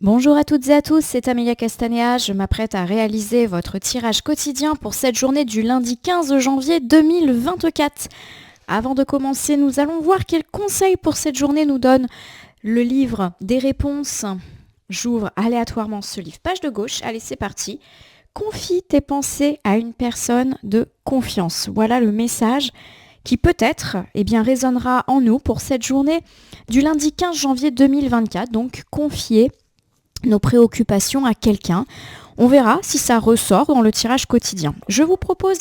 Bonjour à toutes et à tous, c'est Amélia Castanea. Je m'apprête à réaliser votre tirage quotidien pour cette journée du lundi 15 janvier 2024. Avant de commencer, nous allons voir quels conseils pour cette journée nous donne le livre des réponses. J'ouvre aléatoirement ce livre, page de gauche. Allez, c'est parti. Confie tes pensées à une personne de confiance. Voilà le message qui peut-être résonnera en nous pour cette journée du lundi 15 janvier 2024. Donc, confier nos préoccupations à quelqu'un. On verra si ça ressort dans le tirage quotidien. Je vous propose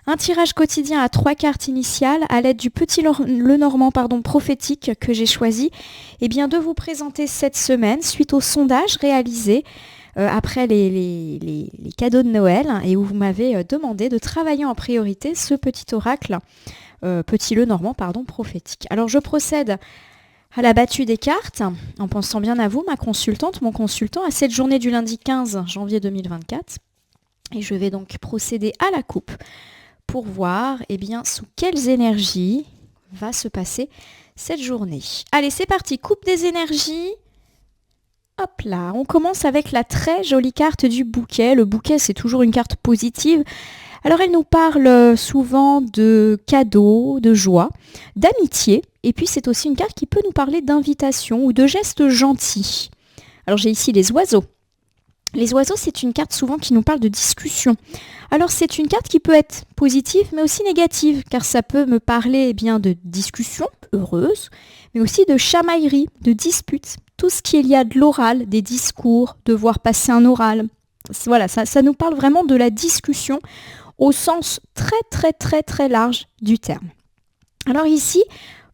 un tirage quotidien à 3 cartes initiales à l'aide du petit Lenormand prophétique que j'ai choisi de vous présenter cette semaine suite au sondage réalisé après les cadeaux de Noël et où vous m'avez demandé de travailler en priorité ce petit oracle, petit Lenormand prophétique. Alors je procède à la battue des cartes, en pensant bien à vous, ma consultante, mon consultant, à cette journée du lundi 15 janvier 2024. Et je vais donc procéder à la coupe pour voir sous quelles énergies va se passer cette journée. Allez, c'est parti, coupe des énergies. Hop là, on commence avec la très jolie carte du bouquet. Le bouquet, c'est toujours une carte positive. Alors elle nous parle souvent de cadeaux, de joie, d'amitié, et puis c'est aussi une carte qui peut nous parler d'invitation ou de gestes gentils. Alors j'ai ici les oiseaux. Les oiseaux, c'est une carte souvent qui nous parle de discussion. Alors c'est une carte qui peut être positive mais aussi négative, car ça peut me parler de discussion heureuse, mais aussi de chamaillerie, de dispute. Tout ce qu'il y a de l'oral, des discours, devoir passer un oral. Voilà, ça nous parle vraiment de la discussion au sens très très très très large du terme. Alors ici,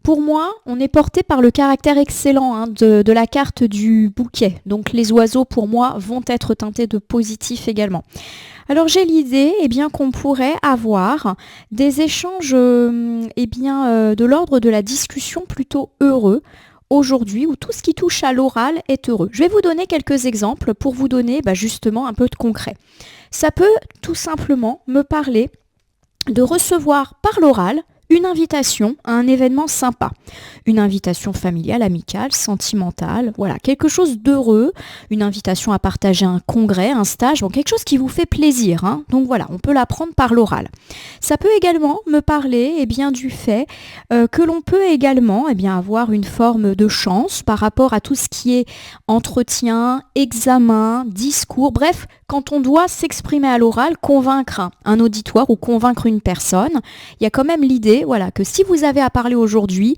pour moi, on est porté par le caractère excellent de la carte du bouquet. Donc les oiseaux, pour moi, vont être teintés de positif également. Alors j'ai l'idée qu'on pourrait avoir des échanges de l'ordre de la discussion plutôt heureux aujourd'hui, où tout ce qui touche à l'oral est heureux. Je vais vous donner quelques exemples pour vous donner justement un peu de concret. Ça peut tout simplement me parler de recevoir par l'oral une invitation à un événement sympa. Une invitation familiale, amicale, sentimentale, voilà, quelque chose d'heureux, une invitation à partager un congrès, un stage, quelque chose qui vous fait plaisir. Donc voilà, on peut l'apprendre par l'oral. Ça peut également me parler du fait que l'on peut également avoir une forme de chance par rapport à tout ce qui est entretien, examen, discours, bref, quand on doit s'exprimer à l'oral, convaincre un auditoire ou convaincre une personne, il y a quand même l'idée que si vous avez à parler aujourd'hui,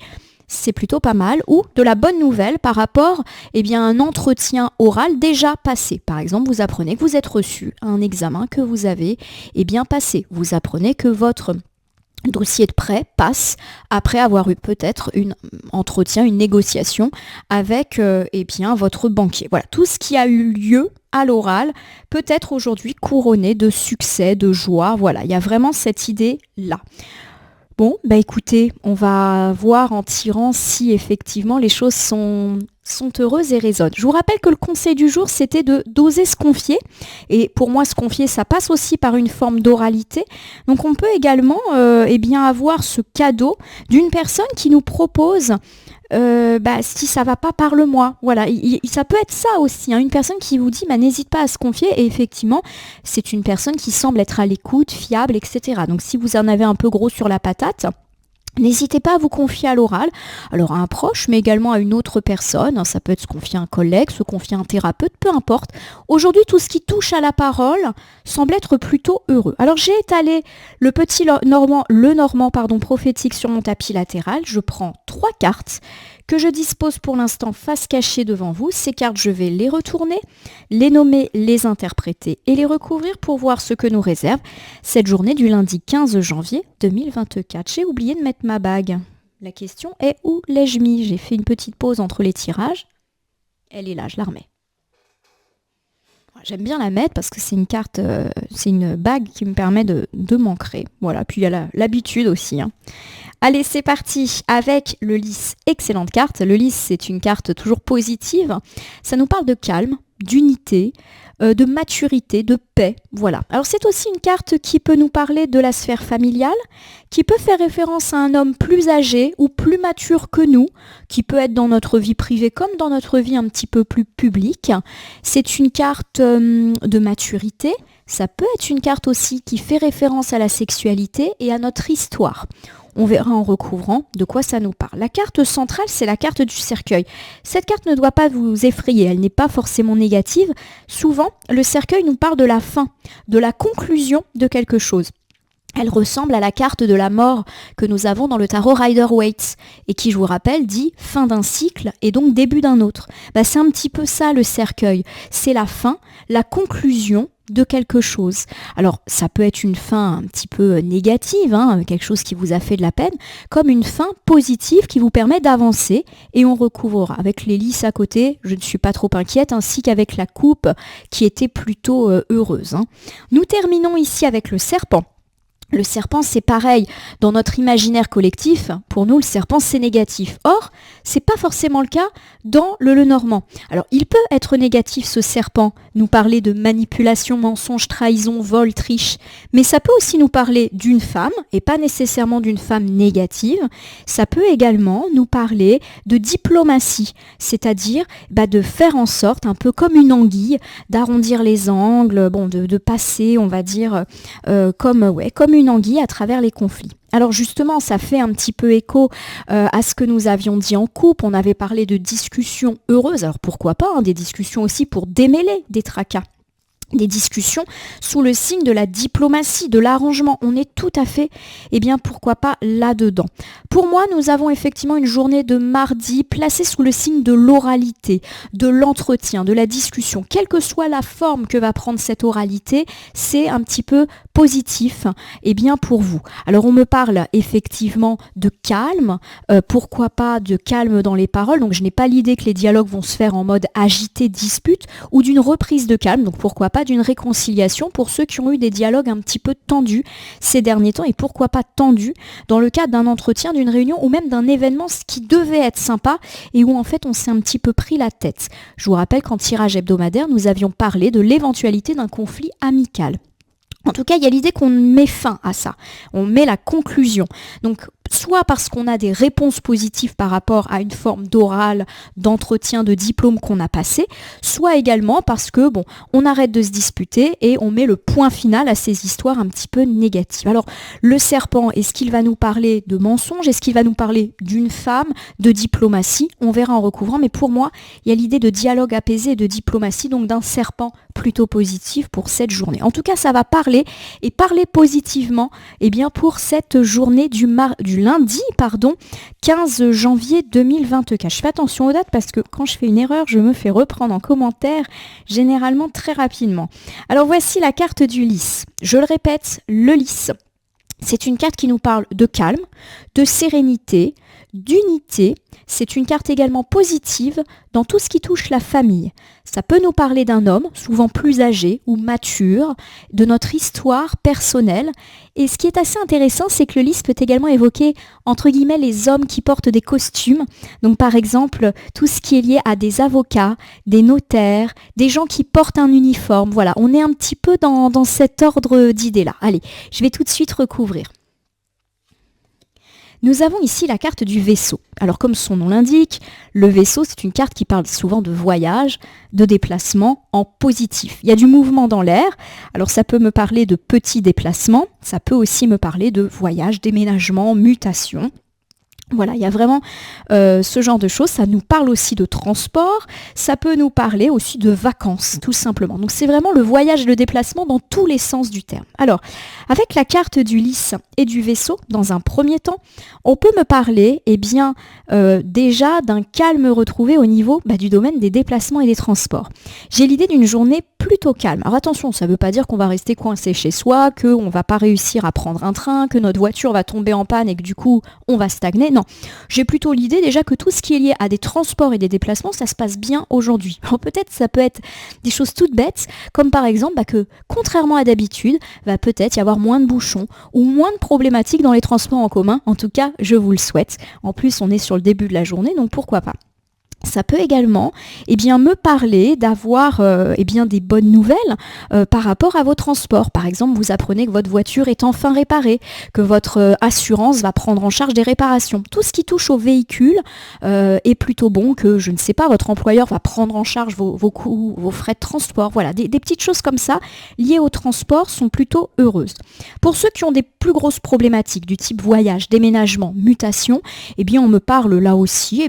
c'est plutôt pas mal, ou de la bonne nouvelle par rapport à un entretien oral déjà passé. Par exemple, vous apprenez que vous êtes reçu à un examen que vous avez passé. Vous apprenez que votre dossier de prêt passe après avoir eu peut-être un entretien, une négociation avec votre banquier. Voilà, tout ce qui a eu lieu à l'oral peut être aujourd'hui couronné de succès, de joie. Voilà, il y a vraiment cette idée-là. Bon, écoutez, on va voir en tirant si effectivement les choses sont heureuses et résonnent. Je vous rappelle que le conseil du jour, c'était d'oser se confier. Et pour moi, se confier, ça passe aussi par une forme d'oralité. Donc on peut également avoir ce cadeau d'une personne qui nous propose si ça va pas, parle-moi. Voilà, ça peut être ça aussi, une personne qui vous dit n'hésite pas à se confier, et effectivement c'est une personne qui semble être à l'écoute, fiable, etc. Donc si vous en avez un peu gros sur la patate, n'hésitez pas à vous confier à l'oral, alors à un proche, mais également à une autre personne. Ça peut être se confier à un collègue, se confier à un thérapeute, peu importe. Aujourd'hui, tout ce qui touche à la parole semble être plutôt heureux. Alors j'ai étalé le petit Lenormand prophétique sur mon tapis latéral. Je prends 3 cartes que je dispose pour l'instant face cachée devant vous. Ces cartes, je vais les retourner, les nommer, les interpréter et les recouvrir pour voir ce que nous réserve cette journée du lundi 15 janvier 2024. J'ai oublié de mettre ma bague. La question est où l'ai-je mis ? J'ai fait une petite pause entre les tirages. Elle est là, je la remets. J'aime bien la mettre parce que c'est une carte, c'est une bague qui me permet de m'ancrer. Voilà, puis il y a l'habitude aussi. Allez, c'est parti avec le lys. Excellente carte. Le lys, c'est une carte toujours positive. Ça nous parle de calme, d'unité, de maturité, de paix, voilà. Alors c'est aussi une carte qui peut nous parler de la sphère familiale, qui peut faire référence à un homme plus âgé ou plus mature que nous, qui peut être dans notre vie privée comme dans notre vie un petit peu plus publique. C'est une carte de maturité, ça peut être une carte aussi qui fait référence à la sexualité et à notre histoire. On verra en recouvrant de quoi ça nous parle. La carte centrale, c'est la carte du cercueil. Cette carte ne doit pas vous effrayer, elle n'est pas forcément négative. Souvent, le cercueil nous parle de la fin, de la conclusion de quelque chose. Elle ressemble à la carte de la mort que nous avons dans le tarot Rider-Waite et qui, je vous rappelle, dit fin d'un cycle et donc début d'un autre. C'est un petit peu ça le cercueil. C'est la fin, la conclusion de quelque chose. Alors, ça peut être une fin un petit peu négative, quelque chose qui vous a fait de la peine, comme une fin positive qui vous permet d'avancer et on recouvrera avec les lys à côté, je ne suis pas trop inquiète, ainsi qu'avec la coupe qui était plutôt heureuse. Nous terminons ici avec le serpent. Le serpent, c'est pareil. Dans notre imaginaire collectif, pour nous, le serpent, c'est négatif. Or, c'est pas forcément le cas dans le Lenormand. Alors, il peut être négatif, ce serpent, nous parler de manipulation, mensonge, trahison, vol, triche. Mais ça peut aussi nous parler d'une femme, et pas nécessairement d'une femme négative. Ça peut également nous parler de diplomatie, c'est-à-dire de faire en sorte, un peu comme une anguille, d'arrondir les angles, de passer, on va dire, comme une anguille à travers les conflits. Alors justement, ça fait un petit peu écho à ce que nous avions dit en couple. On avait parlé de discussions heureuses. Alors pourquoi pas, des discussions aussi pour démêler des tracas. Des discussions sous le signe de la diplomatie, de l'arrangement. On est tout à fait, pourquoi pas là-dedans. Pour moi, nous avons effectivement une journée de mardi placée sous le signe de l'oralité, de l'entretien, de la discussion. Quelle que soit la forme que va prendre cette oralité, c'est un petit peu positif pour vous. Alors on me parle effectivement de calme, pourquoi pas de calme dans les paroles, donc je n'ai pas l'idée que les dialogues vont se faire en mode agité, dispute, ou d'une reprise de calme, donc pourquoi pas d'une réconciliation pour ceux qui ont eu des dialogues un petit peu tendus ces derniers temps, et pourquoi pas tendus dans le cadre d'un entretien, d'une réunion ou même d'un événement qui devait être sympa et où en fait on s'est un petit peu pris la tête. Je vous rappelle qu'en tirage hebdomadaire, nous avions parlé de l'éventualité d'un conflit amical. En tout cas, il y a l'idée qu'on met fin à ça, on met la conclusion. Donc, soit parce qu'on a des réponses positives par rapport à une forme d'oral, d'entretien, de diplôme qu'on a passé, soit également parce que, on arrête de se disputer et on met le point final à ces histoires un petit peu négatives. Alors, le serpent, est-ce qu'il va nous parler de mensonge? Est-ce qu'il va nous parler d'une femme, de diplomatie? On verra en recouvrant, mais pour moi, il y a l'idée de dialogue apaisé et de diplomatie, donc d'un serpent plutôt positif pour cette journée. En tout cas, ça va parler et parler positivement pour cette journée du lundi, 15 janvier 2024. Je fais attention aux dates parce que quand je fais une erreur, je me fais reprendre en commentaire, généralement très rapidement. Alors voici la carte du lys. Je le répète, le lys. C'est une carte qui nous parle de calme, de sérénité, d'unité. C'est une carte également positive dans tout ce qui touche la famille. Ça peut nous parler d'un homme, souvent plus âgé ou mature, de notre histoire personnelle. Et ce qui est assez intéressant, c'est que le lys peut également évoquer, entre guillemets, les hommes qui portent des costumes. Donc par exemple, tout ce qui est lié à des avocats, des notaires, des gens qui portent un uniforme. Voilà, on est un petit peu dans cet ordre d'idées-là. Allez, je vais tout de suite recouvrir. Nous avons ici la carte du vaisseau. Alors comme son nom l'indique, le vaisseau c'est une carte qui parle souvent de voyage, de déplacement en positif. Il y a du mouvement dans l'air, alors ça peut me parler de petits déplacements, ça peut aussi me parler de voyage, déménagement, mutation. Voilà, il y a vraiment ce genre de choses. Ça nous parle aussi de transport, ça peut nous parler aussi de vacances, tout simplement. Donc c'est vraiment le voyage et le déplacement dans tous les sens du terme. Alors, avec la carte du lys et du vaisseau, dans un premier temps, on peut me parler déjà d'un calme retrouvé au niveau du domaine des déplacements et des transports. J'ai l'idée d'une journée plutôt calme. Alors attention, ça ne veut pas dire qu'on va rester coincé chez soi, qu'on ne va pas réussir à prendre un train, que notre voiture va tomber en panne et que du coup, on va stagner. Non, j'ai plutôt l'idée déjà que tout ce qui est lié à des transports et des déplacements, ça se passe bien aujourd'hui. Alors peut-être ça peut être des choses toutes bêtes, comme par exemple que contrairement à d'habitude, va peut-être y avoir moins de bouchons ou moins de problématiques dans les transports en commun. En tout cas, je vous le souhaite. En plus, on est sur le début de la journée, donc pourquoi pas. Ça peut également me parler d'avoir des bonnes nouvelles par rapport à vos transports. Par exemple, vous apprenez que votre voiture est enfin réparée, que votre assurance va prendre en charge des réparations. Tout ce qui touche au véhicule est plutôt bon, que je ne sais pas, votre employeur va prendre en charge vos coûts, vos frais de transport. Voilà, des petites choses comme ça liées au transport sont plutôt heureuses. Pour ceux qui ont des plus grosses problématiques du type voyage, déménagement, mutation, on me parle là aussi,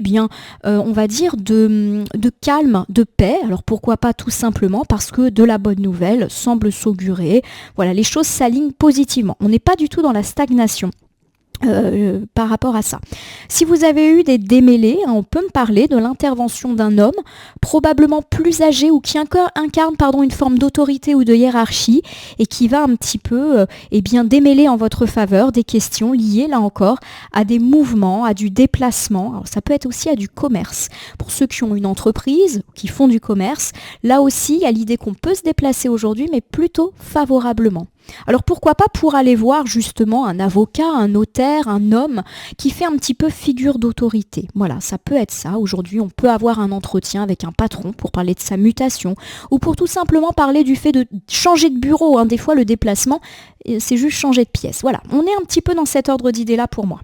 on va dire de calme, de paix. Alors pourquoi pas tout simplement parce que de la bonne nouvelle semble s'augurer. Voilà, les choses s'alignent positivement. On n'est pas du tout dans la stagnation. Par rapport à ça. Si vous avez eu des démêlés, on peut me parler de l'intervention d'un homme probablement plus âgé ou qui incarne une forme d'autorité ou de hiérarchie et qui va un petit peu démêler en votre faveur des questions liées là encore à des mouvements, à du déplacement. Alors, ça peut être aussi à du commerce. Pour ceux qui ont une entreprise, qui font du commerce, là aussi il y a l'idée qu'on peut se déplacer aujourd'hui mais plutôt favorablement. Alors pourquoi pas pour aller voir justement un avocat, un notaire, un homme qui fait un petit peu figure d'autorité. Voilà, ça peut être ça. Aujourd'hui, on peut avoir un entretien avec un patron pour parler de sa mutation ou pour tout simplement parler du fait de changer de bureau. Des fois, le déplacement, c'est juste changer de pièce. Voilà, on est un petit peu dans cet ordre d'idée-là pour moi.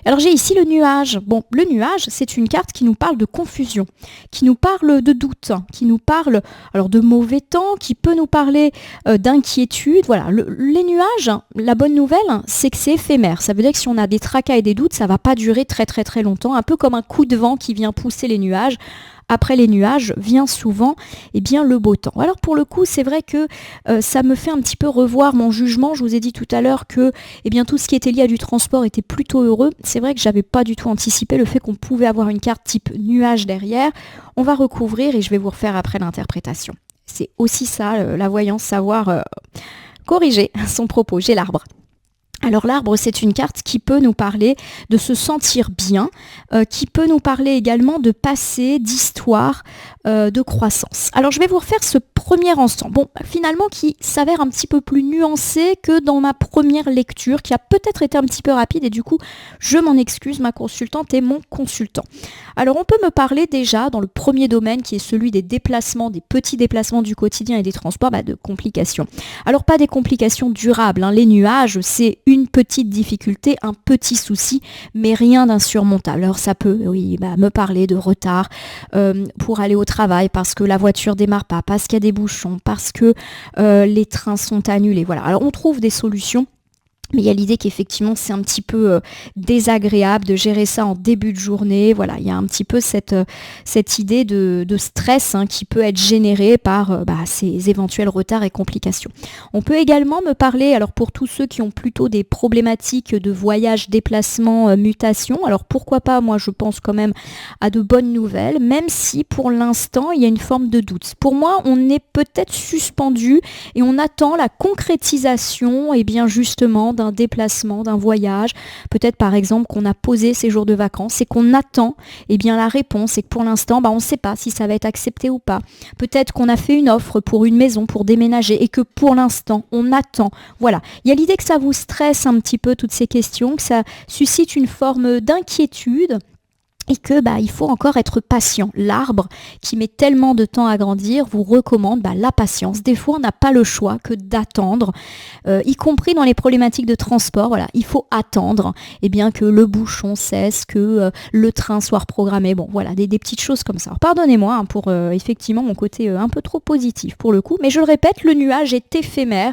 Alors j'ai ici le nuage. Bon, le nuage, c'est une carte qui nous parle de confusion, qui nous parle de doute, qui nous parle de mauvais temps, qui peut nous parler d'inquiétude. Voilà, les nuages, la bonne nouvelle, c'est que c'est éphémère. Ça veut dire que si on a des tracas et des doutes, ça ne va pas durer très très très longtemps, un peu comme un coup de vent qui vient pousser les nuages. Après les nuages vient souvent le beau temps. Alors pour le coup, c'est vrai que ça me fait un petit peu revoir mon jugement. Je vous ai dit tout à l'heure que tout ce qui était lié à du transport était plutôt heureux. C'est vrai que j'avais pas du tout anticipé le fait qu'on pouvait avoir une carte type nuage derrière. On va recouvrir et je vais vous refaire après l'interprétation. C'est aussi ça, la voyance, savoir corriger son propos. J'ai l'arbre. Alors l'arbre, c'est une carte qui peut nous parler de se sentir bien, qui peut nous parler également de passé, d'histoire, de croissance. Alors je vais vous refaire ce premier instant, finalement qui s'avère un petit peu plus nuancé que dans ma première lecture, qui a peut-être été un petit peu rapide et du coup je m'en excuse, ma consultante et mon consultant. Alors on peut me parler déjà dans le premier domaine qui est celui des déplacements, des petits déplacements du quotidien et des transports, de complications. Alors pas des complications durables, les nuages c'est une petite difficulté, un petit souci, mais rien d'insurmontable. Alors ça peut, me parler de retard pour aller au travail parce que la voiture démarre pas, parce qu'il y a des bouchons, parce que les trains sont annulés. Voilà. Alors on trouve des solutions. Mais il y a l'idée qu'effectivement c'est un petit peu désagréable de gérer ça en début de journée. Voilà, il y a un petit peu cette idée de stress qui peut être généré par ces éventuels retards et complications. On peut également me parler, alors pour tous ceux qui ont plutôt des problématiques de voyage, déplacement, mutation, alors pourquoi pas, moi je pense quand même à de bonnes nouvelles, même si pour l'instant il y a une forme de doute. Pour moi, on est peut-être suspendu et on attend la concrétisation justement d'un déplacement, d'un voyage, peut-être par exemple qu'on a posé ses jours de vacances et qu'on attend la réponse et que pour l'instant on ne sait pas si ça va être accepté ou pas. Peut-être qu'on a fait une offre pour une maison, pour déménager et que pour l'instant on attend. Voilà, il y a l'idée que ça vous stresse un petit peu toutes ces questions, que ça suscite une forme d'inquiétude. Et que il faut encore être patient. L'arbre qui met tellement de temps à grandir vous recommande la patience. Des fois, on n'a pas le choix que d'attendre, y compris dans les problématiques de transport. Voilà, il faut attendre que le bouchon cesse, que le train soit reprogrammé. Bon, voilà, des petites choses comme ça. Alors, pardonnez-moi pour effectivement mon côté un peu trop positif pour le coup, mais je le répète, le nuage est éphémère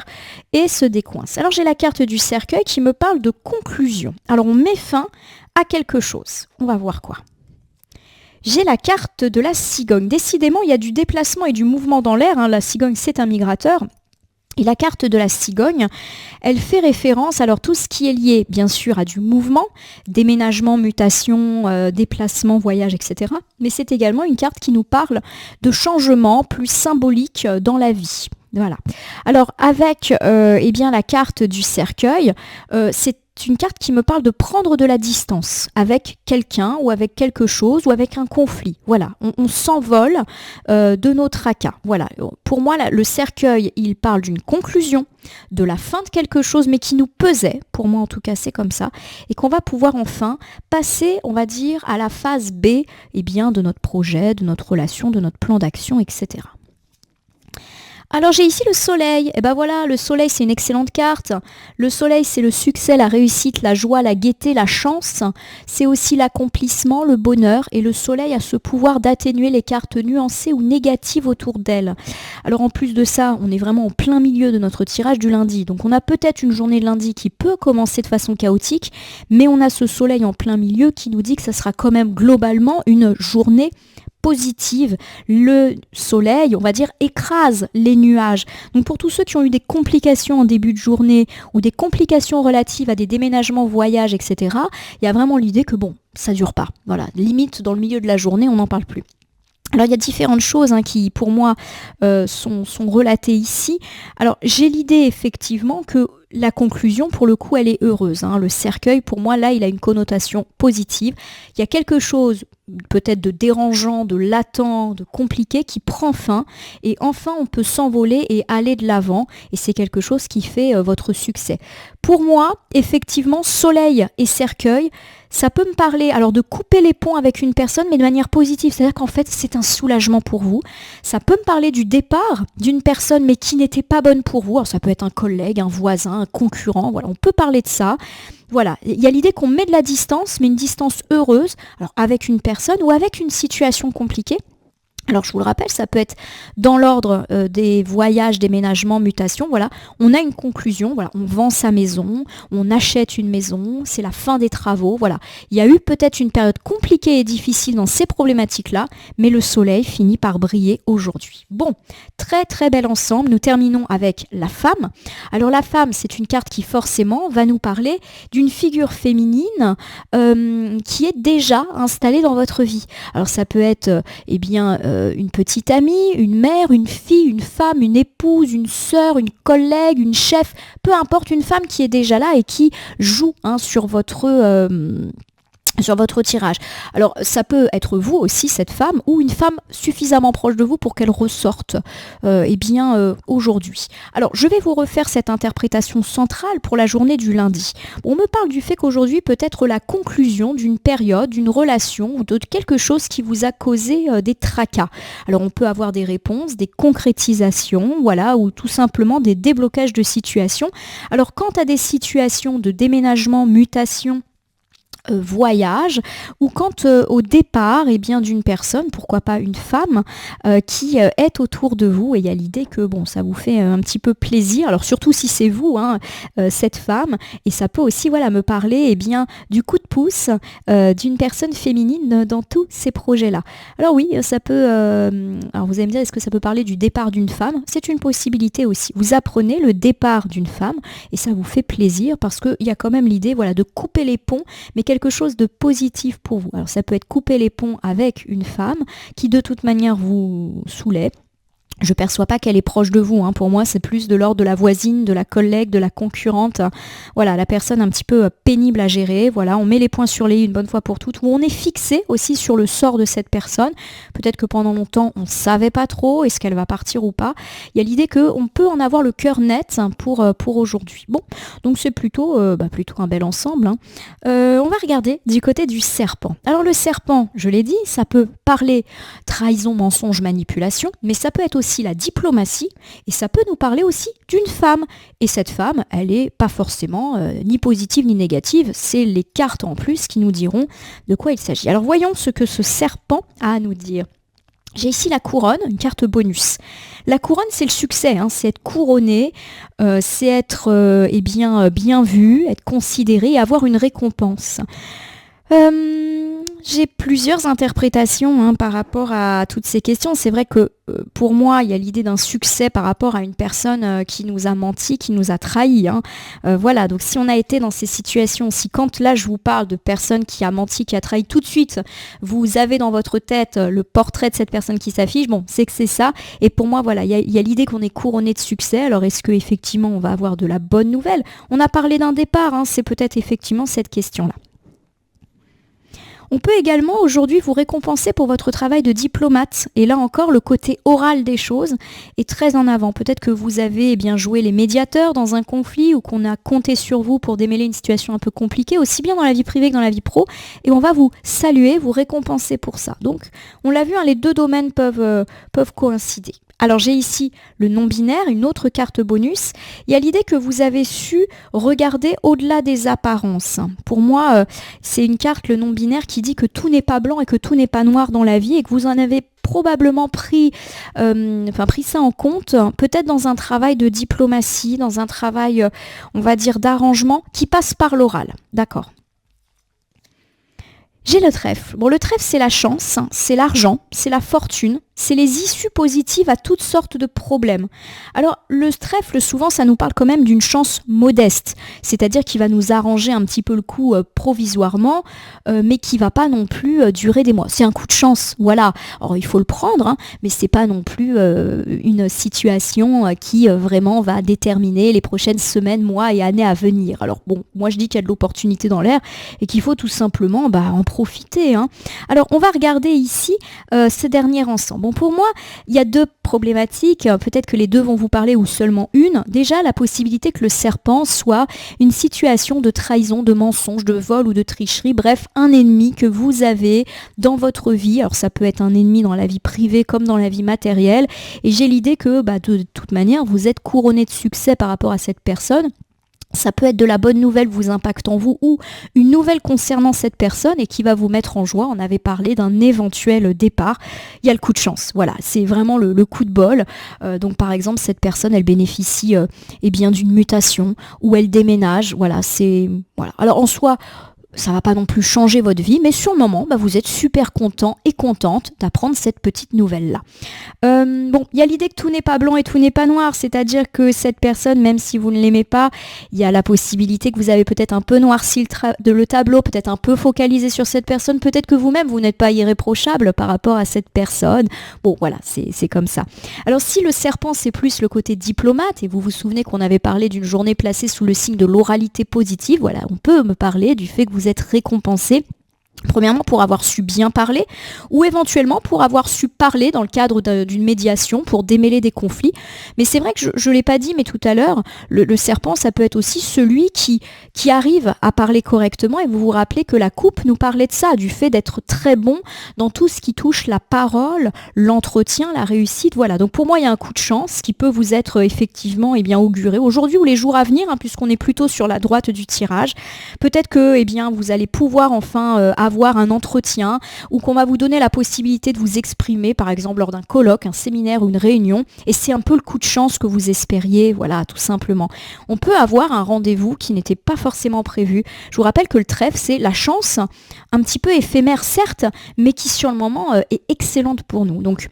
et se décoince. Alors, j'ai la carte du cercueil qui me parle de conclusion. Alors, on met fin à quelque chose. On va voir quoi. J'ai la carte de la cigogne. Décidément, il y a du déplacement et du mouvement dans l'air. La cigogne, c'est un migrateur. Et la carte de la cigogne, elle fait référence, alors tout ce qui est lié bien sûr à du mouvement, déménagement, mutation, déplacement, voyage, etc. Mais c'est également une carte qui nous parle de changements plus symboliques dans la vie. Voilà. Alors avec la carte du cercueil, c'est une carte qui me parle de prendre de la distance avec quelqu'un ou avec quelque chose ou avec un conflit. Voilà, on s'envole de nos tracas. Voilà, pour moi, le cercueil, il parle d'une conclusion, de la fin de quelque chose, mais qui nous pesait, pour moi en tout cas c'est comme ça, et qu'on va pouvoir enfin passer, on va dire, à la phase B, de notre projet, de notre relation, de notre plan d'action, etc. Alors j'ai ici le soleil, et ben voilà, le soleil c'est une excellente carte. Le soleil c'est le succès, la réussite, la joie, la gaieté, la chance. C'est aussi l'accomplissement, le bonheur, et le soleil a ce pouvoir d'atténuer les cartes nuancées ou négatives autour d'elle. Alors en plus de ça, on est vraiment en plein milieu de notre tirage du lundi, donc on a peut-être une journée de lundi qui peut commencer de façon chaotique, mais on a ce soleil en plein milieu qui nous dit que ça sera quand même globalement une journée positive. Le soleil, on va dire, écrase les nuages. Donc pour tous ceux qui ont eu des complications en début de journée ou des complications relatives à des déménagements, voyages, etc., il y a vraiment l'idée que ça dure pas. Voilà, limite dans le milieu de la journée, on n'en parle plus. Alors il y a différentes choses qui pour moi sont relatées ici. Alors j'ai l'idée effectivement que la conclusion pour le coup elle est heureuse. Le cercueil pour moi là il a une connotation positive. Il y a quelque chose peut-être de dérangeant, de latent, de compliqué qui prend fin et enfin on peut s'envoler et aller de l'avant et c'est quelque chose qui fait votre succès. Pour moi effectivement soleil et cercueil ça peut me parler alors de couper les ponts avec une personne mais de manière positive, c'est-à-dire qu'en fait c'est un soulagement pour vous. Ça peut me parler du départ d'une personne mais qui n'était pas bonne pour vous, alors ça peut être un collègue, un voisin, un concurrent, voilà, on peut parler de ça. Voilà, il y a l'idée qu'on met de la distance, mais une distance heureuse, alors avec une personne ou avec une situation compliquée. Alors je vous le rappelle, ça peut être dans l'ordre des voyages, déménagements, mutations, voilà, on a une conclusion, voilà, on vend sa maison, on achète une maison, c'est la fin des travaux, voilà. Il y a eu peut-être une période compliquée et difficile dans ces problématiques-là, mais le soleil finit par briller aujourd'hui. Bon, très très bel ensemble, nous terminons avec la femme. Alors la femme, c'est une carte qui forcément va nous parler d'une figure féminine qui est déjà installée dans votre vie. Alors ça peut être, une petite amie, une mère, une fille, une femme, une épouse, une sœur, une collègue, une chef, peu importe, une femme qui est déjà là et qui joue sur votre tirage. Alors ça peut être vous aussi, cette femme, ou une femme suffisamment proche de vous pour qu'elle ressorte aujourd'hui. Alors je vais vous refaire cette interprétation centrale pour la journée du lundi. On me parle du fait qu'aujourd'hui peut être la conclusion d'une période, d'une relation ou de quelque chose qui vous a causé des tracas. Alors on peut avoir des réponses, des concrétisations, voilà, ou tout simplement des déblocages de situations. Alors quant à des situations de déménagement, mutation, voyage ou quand au départ d'une personne, pourquoi pas une femme qui est autour de vous et il y a l'idée que ça vous fait un petit peu plaisir, alors surtout si c'est vous cette femme, et ça peut aussi me parler du coup de pouce d'une personne féminine dans tous ces projets là. Alors oui, ça peut alors vous allez me dire, est-ce que ça peut parler du départ d'une femme? C'est une possibilité aussi, vous apprenez le départ d'une femme et ça vous fait plaisir parce qu'il y a quand même l'idée de couper les ponts, mais quelque chose de positif pour vous. Alors ça peut être couper les ponts avec une femme qui de toute manière vous saoulait. Je perçois pas qu'elle est proche de vous. Pour moi, c'est plus de l'ordre de la voisine, de la collègue, de la concurrente. Voilà, la personne un petit peu pénible à gérer. Voilà, on met les points sur les i une bonne fois pour toutes. Où on est fixé aussi sur le sort de cette personne. Peut-être que pendant longtemps, on savait pas trop est-ce qu'elle va partir ou pas. Il y a l'idée qu'on peut en avoir le cœur net pour aujourd'hui. Bon, donc c'est plutôt un bel ensemble. On va regarder du côté du serpent. Alors le serpent, je l'ai dit, ça peut parler trahison, mensonge, manipulation, mais ça peut être aussi la diplomatie et ça peut nous parler aussi d'une femme. Et cette femme, elle est pas forcément ni positive ni négative, c'est les cartes en plus qui nous diront de quoi il s'agit. Alors voyons ce que ce serpent a à nous dire. J'ai ici la couronne, une carte bonus. La couronne, c'est le succès, c'est être couronné, c'est être bien vu, être considéré et avoir une récompense. j'ai plusieurs interprétations par rapport à toutes ces questions. C'est vrai que pour moi, il y a l'idée d'un succès par rapport à une personne qui nous a menti, qui nous a trahis. Voilà, donc si on a été dans ces situations, si quand là je vous parle de personne qui a menti, qui a trahi, tout de suite, vous avez dans votre tête le portrait de cette personne qui s'affiche, bon, c'est que c'est ça. Et pour moi, voilà, il y a l'idée qu'on est couronné de succès. Alors est-ce que effectivement on va avoir de la bonne nouvelle? On a parlé d'un départ, c'est peut-être effectivement cette question-là. On peut également aujourd'hui vous récompenser pour votre travail de diplomate. Et là encore, le côté oral des choses est très en avant. Peut-être que vous avez bien joué les médiateurs dans un conflit ou qu'on a compté sur vous pour démêler une situation un peu compliquée, aussi bien dans la vie privée que dans la vie pro. Et on va vous saluer, vous récompenser pour ça. Donc, on l'a vu, les deux domaines peuvent coïncider. Alors j'ai ici le non-binaire, une autre carte bonus. Il y a l'idée que vous avez su regarder au-delà des apparences. Pour moi, c'est une carte, le non-binaire, qui dit que tout n'est pas blanc et que tout n'est pas noir dans la vie et que vous en avez probablement pris ça en compte, peut-être dans un travail de diplomatie, dans un travail, on va dire, d'arrangement qui passe par l'oral. D'accord. J'ai le trèfle. Bon, le trèfle, c'est la chance, c'est l'argent, c'est la fortune, c'est les issues positives à toutes sortes de problèmes. Alors, le trèfle, souvent, ça nous parle quand même d'une chance modeste, c'est-à-dire qu'il va nous arranger un petit peu le coup provisoirement, mais qui va pas non plus durer des mois. C'est un coup de chance, voilà. Alors, il faut le prendre, mais c'est pas non plus une situation qui vraiment va déterminer les prochaines semaines, mois et années à venir. Alors, bon, moi, je dis qu'il y a de l'opportunité dans l'air et qu'il faut tout simplement en profiter. Alors, on va regarder ici ce dernier ensemble. Bon, pour moi, il y a deux problématiques. Peut-être que les deux vont vous parler ou seulement une. Déjà, la possibilité que le serpent soit une situation de trahison, de mensonge, de vol ou de tricherie. Bref, un ennemi que vous avez dans votre vie. Alors, ça peut être un ennemi dans la vie privée comme dans la vie matérielle. Et j'ai l'idée que, de toute manière, vous êtes couronné de succès par rapport à cette personne. Ça peut être de la bonne nouvelle vous impactant vous ou une nouvelle concernant cette personne et qui va vous mettre en joie. On avait parlé d'un éventuel départ. Il y a le coup de chance. Voilà, c'est vraiment le coup de bol. Donc par exemple, cette personne, elle bénéficie d'une mutation ou elle déménage. Voilà. Alors en soi, ça va pas non plus changer votre vie, mais sur le moment, vous êtes super content et contente d'apprendre cette petite nouvelle-là. Il y a l'idée que tout n'est pas blanc et tout n'est pas noir, c'est-à-dire que cette personne, même si vous ne l'aimez pas, il y a la possibilité que vous avez peut-être un peu noirci le tableau, peut-être un peu focalisé sur cette personne, peut-être que vous-même, vous n'êtes pas irréprochable par rapport à cette personne. Bon, voilà, c'est comme ça. Alors, si le serpent, c'est plus le côté diplomate, et vous vous souvenez qu'on avait parlé d'une journée placée sous le signe de l'oralité positive, voilà, on peut me parler du fait que vous êtes récompensé. Premièrement, pour avoir su bien parler, ou éventuellement pour avoir su parler dans le cadre d'une médiation, pour démêler des conflits. Mais c'est vrai que je ne l'ai pas dit, mais tout à l'heure, le serpent, ça peut être aussi celui qui arrive à parler correctement. Et vous vous rappelez que la coupe nous parlait de ça, du fait d'être très bon dans tout ce qui touche la parole, l'entretien, la réussite. Voilà, donc pour moi, il y a un coup de chance qui peut vous être effectivement auguré aujourd'hui ou les jours à venir, puisqu'on est plutôt sur la droite du tirage. Peut-être que vous allez pouvoir enfin avoir un entretien ou qu'on va vous donner la possibilité de vous exprimer, par exemple lors d'un colloque, un séminaire ou une réunion, et c'est un peu le coup de chance que vous espériez, voilà, tout simplement. On peut avoir un rendez-vous qui n'était pas forcément prévu. Je vous rappelle que le trèfle, c'est la chance, un petit peu éphémère certes, mais qui sur le moment est excellente pour nous. Donc,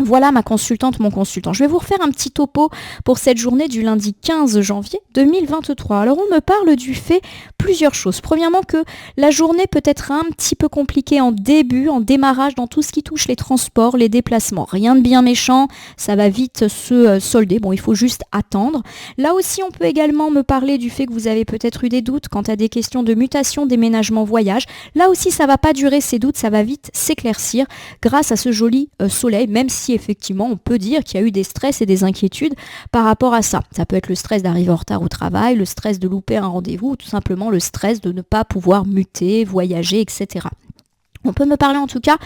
voilà ma consultante, mon consultant. Je vais vous refaire un petit topo pour cette journée du lundi 15 janvier 2023. Alors on me parle du fait plusieurs choses. Premièrement que la journée peut être un petit peu compliquée en début, en démarrage dans tout ce qui touche les transports, les déplacements. Rien de bien méchant, ça va vite se solder. Bon, il faut juste attendre. Là aussi, on peut également me parler du fait que vous avez peut-être eu des doutes quant à des questions de mutation, déménagement, voyage. Là aussi, ça va pas durer ces doutes, ça va vite s'éclaircir grâce à ce joli soleil, même si effectivement on peut dire qu'il y a eu des stress et des inquiétudes par rapport à ça. Ça peut être le stress d'arriver en retard au travail, le stress de louper un rendez-vous ou tout simplement le stress de ne pas pouvoir muter, voyager, etc. On peut me parler en tout cas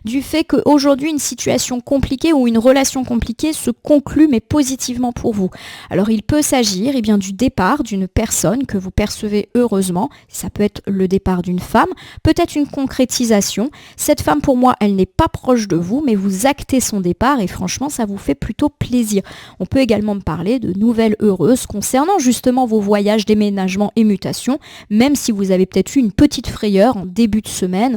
du fait qu'aujourd'hui une situation compliquée ou une relation compliquée se conclut mais positivement pour vous. Alors il peut s'agir du départ d'une personne que vous percevez heureusement, ça peut être le départ d'une femme, peut-être une concrétisation. Cette femme pour moi elle n'est pas proche de vous mais vous actez son départ et franchement ça vous fait plutôt plaisir. On peut également me parler de nouvelles heureuses concernant justement vos voyages, déménagements et mutations, même si vous avez peut-être eu une petite frayeur en début de semaine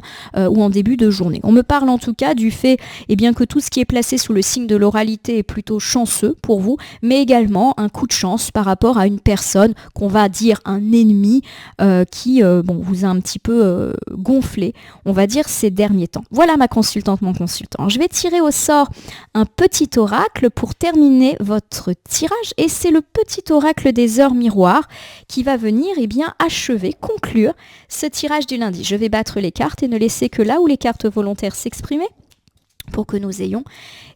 ou en début de journée. On me parle en tout cas du fait que tout ce qui est placé sous le signe de l'oralité est plutôt chanceux pour vous, mais également un coup de chance par rapport à une personne qu'on va dire un ennemi qui vous a un petit peu gonflé, on va dire, ces derniers temps. Voilà ma consultante, mon consultant. Je vais tirer au sort un petit oracle pour terminer votre tirage et c'est le petit oracle des heures miroirs qui va venir achever, conclure ce tirage du lundi. Je vais battre les cartes et ne laisser que là où les cartes volontaires s'exprimer pour que nous ayons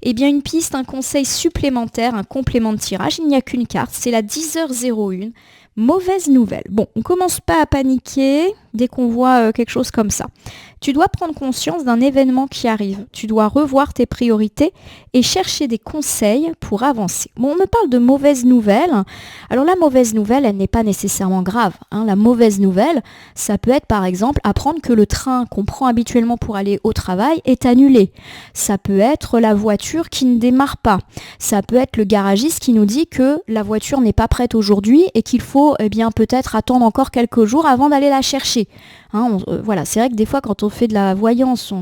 une piste, un conseil supplémentaire, un complément de tirage. Il n'y a qu'une carte, c'est la 10h01. Mauvaise nouvelle. Bon, on commence pas à paniquer dès qu'on voit quelque chose comme ça. Tu dois prendre conscience d'un événement qui arrive. Tu dois revoir tes priorités et chercher des conseils pour avancer. Bon, on me parle de mauvaise nouvelle. Alors la mauvaise nouvelle, elle n'est pas nécessairement grave. La mauvaise nouvelle, ça peut être par exemple apprendre que le train qu'on prend habituellement pour aller au travail est annulé. Ça peut être la voiture qui ne démarre pas. Ça peut être le garagiste qui nous dit que la voiture n'est pas prête aujourd'hui et qu'il faut peut-être attendre encore quelques jours avant d'aller la chercher. Voilà, c'est vrai que des fois quand on fait de la voyance,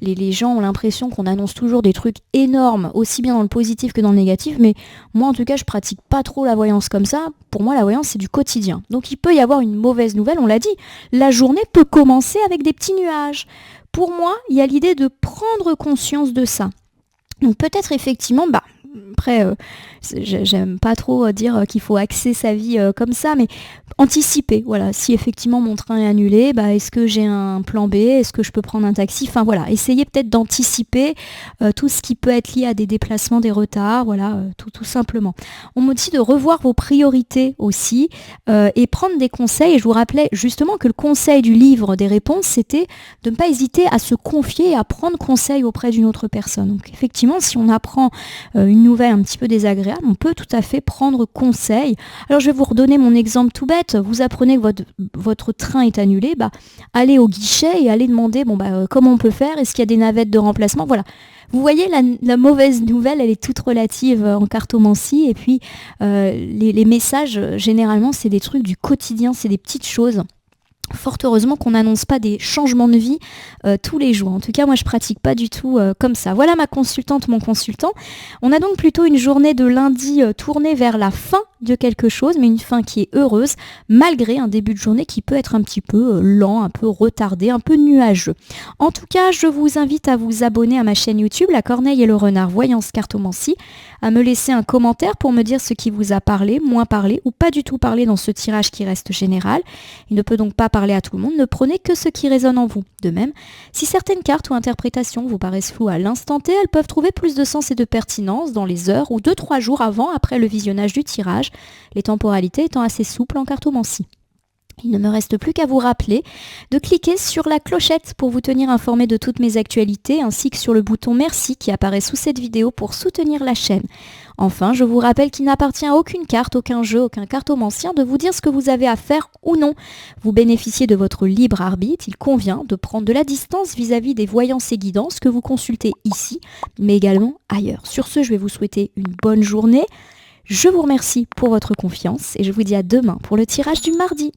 les gens ont l'impression qu'on annonce toujours des trucs énormes, aussi bien dans le positif que dans le négatif, mais moi en tout cas je pratique pas trop la voyance comme ça. Pour moi la voyance c'est du quotidien. Donc il peut y avoir une mauvaise nouvelle, on l'a dit, la journée peut commencer avec des petits nuages. Pour moi, il y a l'idée de prendre conscience de ça. Donc peut-être effectivement, après, j'aime pas trop dire qu'il faut axer sa vie comme ça, mais anticiper, voilà, si effectivement mon train est annulé, est-ce que j'ai un plan B, est-ce que je peux prendre un taxi, enfin voilà, essayez peut-être d'anticiper tout ce qui peut être lié à des déplacements, des retards, voilà, tout simplement. On me dit de revoir vos priorités aussi et prendre des conseils, et je vous rappelais justement que le conseil du livre des réponses, c'était de ne pas hésiter à se confier et à prendre conseil auprès d'une autre personne. Donc effectivement, si on apprend une nouvelle un petit peu désagréable, on peut tout à fait prendre conseil. Alors je vais vous redonner mon exemple tout bête. Vous apprenez que votre train est annulé, allez au guichet et allez demander comment on peut faire, est-ce qu'il y a des navettes de remplacement, voilà. Vous voyez, la mauvaise nouvelle, elle est toute relative en cartomancie, et puis les messages, généralement, c'est des trucs du quotidien, c'est des petites choses. Fort heureusement qu'on n'annonce pas des changements de vie tous les jours. En tout cas, moi, je pratique pas du tout comme ça. Voilà ma consultante, mon consultant. On a donc plutôt une journée de lundi tournée vers la fin de quelque chose, mais une fin qui est heureuse, malgré un début de journée qui peut être un petit peu lent, un peu retardé, un peu nuageux. En tout cas, je vous invite à vous abonner à ma chaîne YouTube, La Corneille et le Renard Voyance Cartomancie, à me laisser un commentaire pour me dire ce qui vous a parlé, moins parlé ou pas du tout parlé dans ce tirage qui reste général. Il ne peut donc pas parler à tout le monde, ne prenez que ce qui résonne en vous. De même, si certaines cartes ou interprétations vous paraissent floues à l'instant T, elles peuvent trouver plus de sens et de pertinence dans les heures ou 2-3 jours après le visionnage du tirage, les temporalités étant assez souples en cartomancie. Il ne me reste plus qu'à vous rappeler de cliquer sur la clochette pour vous tenir informé de toutes mes actualités ainsi que sur le bouton merci qui apparaît sous cette vidéo pour soutenir la chaîne. Enfin, je vous rappelle qu'il n'appartient à aucune carte, aucun jeu, aucun cartomancien de vous dire ce que vous avez à faire ou non. Vous bénéficiez de votre libre arbitre, il convient de prendre de la distance vis-à-vis des voyances et guidances que vous consultez ici, mais également ailleurs. Sur ce, je vais vous souhaiter une bonne journée. Je vous remercie pour votre confiance et je vous dis à demain pour le tirage du mardi.